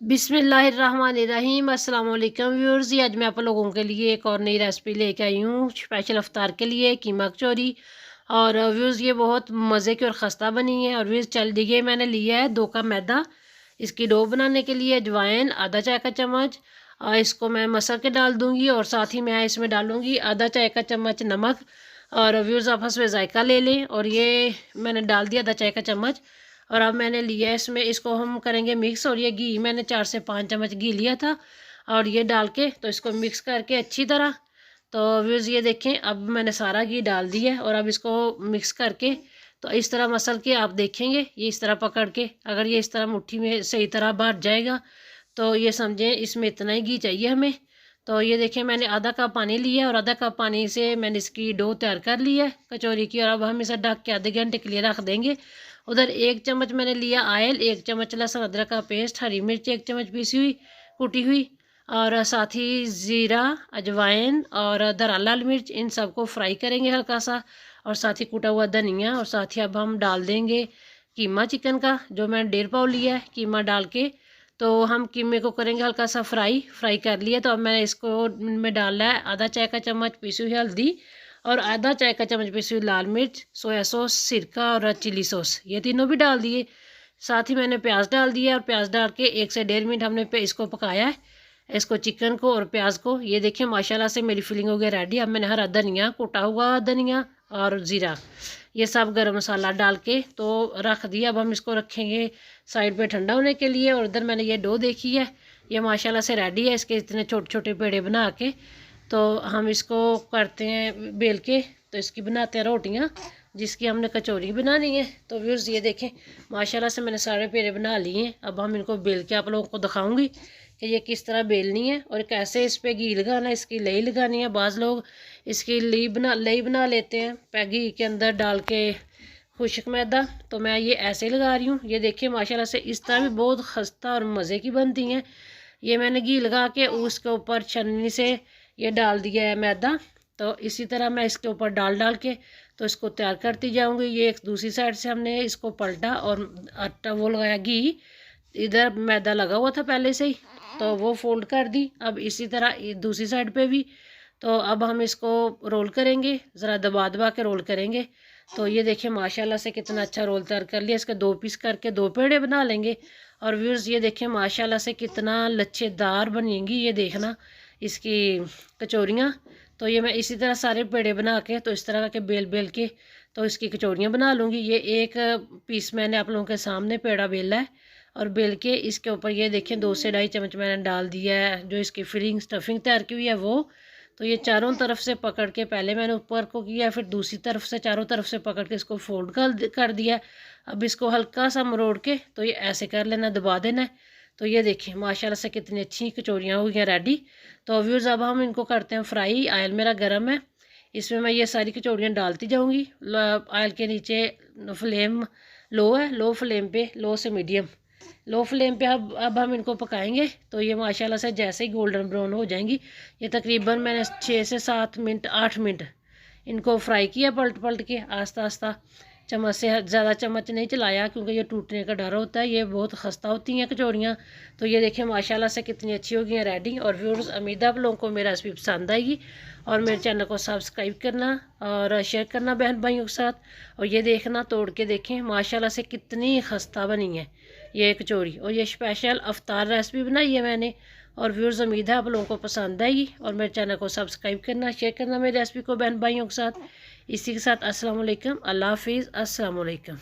बिस्मिल्लाहिर्रहमानिर्रहीम अस्सलाम वालेकुम व्यूअर्स। आज मैं आप लोगों के लिए एक और नई रेसिपी लेके आई हूँ स्पेशल अफ्तार के लिए, कीमा कचौरी। और व्यूअर्स ये बहुत मज़े की और ख़स्ता बनी है। और व्यूअर्स चल दिए, मैंने लिया है 2 कप मैदा। इसकी डो बनाने के लिए अजवाइन आधा चाय का चम्मच, इसको मैं मसल के डाल दूँगी। और साथ ही मैं इसमें डालूँगी आधा चाय का चम्मच नमक। और व्यूअर्स आपस में जायका ले लें। और ये मैंने डाल दिया आधा चाय का चम्मच। और अब मैंने लिया है इसमें, इसको हम करेंगे मिक्स। और ये घी मैंने 4 से 5 चम्मच घी लिया था। और ये डाल के तो इसको मिक्स करके अच्छी तरह, तो व्यूज़ ये देखें अब मैंने सारा घी डाल दिया है। और अब इसको मिक्स करके तो इस तरह मसल के आप देखेंगे, ये इस तरह पकड़ के अगर ये इस तरह मुट्ठी में सही तरह भर जाएगा तो ये समझें इसमें इतना ही घी चाहिए हमें। तो ये देखें मैंने आधा कप पानी लिया है और आधा कप पानी से मैंने इसकी डो तैयार कर ली है कचौरी की। और अब हम इसे ढक के आधे घंटे के लिए रख देंगे। उधर 1 चम्मच मैंने लिया ऑयल, 1 चम्मच लहसुन अदरक का पेस्ट, हरी मिर्च 1 चम्मच पीसी हुई कुटी हुई, और साथ ही ज़ीरा, अजवाइन और दरा लाल मिर्च, इन सबको फ्राई करेंगे हल्का सा। और साथ ही कूटा हुआ धनिया। और साथ ही अब हम डाल देंगे कीमा चिकन का, जो मैंने 1.5 पाव लिया है। कीमा डाल के तो हम कीमे को करेंगे हल्का सा फ्राई कर लिया। तो अब मैंने इसको में डाला है आधा चाय का चम्मच पीसी हुई हल्दी और आधा चाय का चम्मच पीसी हुई लाल मिर्च, सोया सॉस, सिरका और चिली सॉस, ये तीनों भी डाल दिए। साथ ही मैंने प्याज डाल दिया और प्याज डाल के 1 से 1.5 मिनट हमने इसको पकाया है, इसको चिकन को और प्याज को। ये देखिए माशाल्लाह से मेरी फिलिंग हो गई रेडी। अब मैंने हरा धनिया, कुटा हुआ धनिया और ज़ीरा, ये सब गरम मसाला डाल के तो रख दिया। अब हम इसको रखेंगे साइड पे ठंडा होने के लिए। और इधर मैंने ये डो देखी है, ये माशाल्लाह से रेडी है। इसके इतने छोटे छोटे पेड़े बना के तो हम इसको करते हैं बेल के, तो इसकी बनाते हैं रोटियां जिसकी हमने कचौरी बनानी है। तो व्यूअर्स ये देखें माशाल्लाह से मैंने सारे पेड़े बना लिए हैं। अब हम इनको बेल के आप लोगों को दिखाऊंगी कि ये किस तरह बेलनी है और कैसे इस पर घी लगाना है, इसकी लई लगानी है। बाज़ लोग इसकी लई बना लेते हैं घी के अंदर डाल के खुश्क मैदा, तो मैं ये ऐसे लगा रही हूँ। ये देखिए माशाल्लाह से इस तरह भी बहुत खस्ता और मज़े की बनती हैं। ये मैंने घी लगा के उसके ऊपर छन्नी से ये डाल दिया है मैदा। तो इसी तरह मैं इसके ऊपर डाल डाल के तो इसको तैयार करती जाऊंगी। ये एक दूसरी साइड से हमने इसको पलटा और आटा वो लगाया घी, इधर मैदा लगा हुआ था पहले से ही, तो वो फोल्ड कर दी। अब इसी तरह दूसरी साइड पे भी, तो अब हम इसको रोल करेंगे, ज़रा दबा दबा के रोल करेंगे। तो ये देखिए माशाल्लाह से कितना अच्छा रोल तैयार कर लिया। इसके 2 पीस करके 2 पेड़े बना लेंगे। और व्यूअर्स ये देखिए माशाल्लाह से कितना लच्छेदार बनेंगी, ये देखना इसकी कचौरियाँ। तो ये मैं इसी तरह सारे पेड़े बना के तो इस तरह के बेल बेल के तो इसकी कचौरियाँ बना लूँगी। ये एक पीस मैंने आप लोगों के सामने पेड़ा बेला है और बेल के इसके ऊपर ये देखें 2 से 2.5 चम्मच मैंने डाल दिया है जो इसकी फिलिंग स्टफिंग तैयार की हुई है वो। तो ये चारों तरफ से पकड़ के पहले मैंने ऊपर को किया, फिर दूसरी तरफ से चारों तरफ से पकड़ के इसको फोल्ड कर दिया। अब इसको हल्का सा मरोड़ के तो ये ऐसे कर लेना, दबा देना है। तो ये देखिए माशाल्लाह से कितनी अच्छी कचौरियाँ हो गई हैं रेडी। तो व्यूअर्स अब हम इनको करते हैं फ्राई। ऑयल मेरा गर्म है, इसमें मैं ये सारी कचौरियाँ डालती जाऊँगी। ऑयल के नीचे फ्लेम लो है, लो फ्लेम पे, लो से मीडियम, लो फ्लेम पे अब हम इनको पकाएंगे। तो ये माशाल्लाह से जैसे ही गोल्डन ब्राउन हो जाएंगी, ये तकरीबन मैंने 6 से 7 मिनट 8 मिनट इनको फ्राई किया पलट पलट के आस्ता आस्ता। चम्मच से ज़्यादा चम्मच नहीं चलाया क्योंकि ये टूटने का डर होता है, ये बहुत खस्ता होती हैं कचौरियाँ। तो ये देखिए माशाल्लाह से कितनी अच्छी हो गई हैं रेडी। और व्यूअर्स उम्मीद है आप लोगों को मेरा रेसिपी पसंद आएगी और मेरे चैनल को सब्सक्राइब करना और शेयर करना बहन भाइयों के साथ। और ये देखना तोड़ के देखें माशाल्लाह से कितनी खस्ता बनी है ये कचौरी। और ये स्पेशल अफ्तार रेसिपी बनाई है मैंने। और व्यूअर्स उम्मीद है आप लोगों को पसंद आएगी और मेरे चैनल को सब्सक्राइब करना, शेयर करना मेरी रेसिपी को बहन भाइयों के साथ। इसी के साथ अस्सलाम वालेकुम, अल्लाह हाफिज़, अस्सलाम वालेकुम।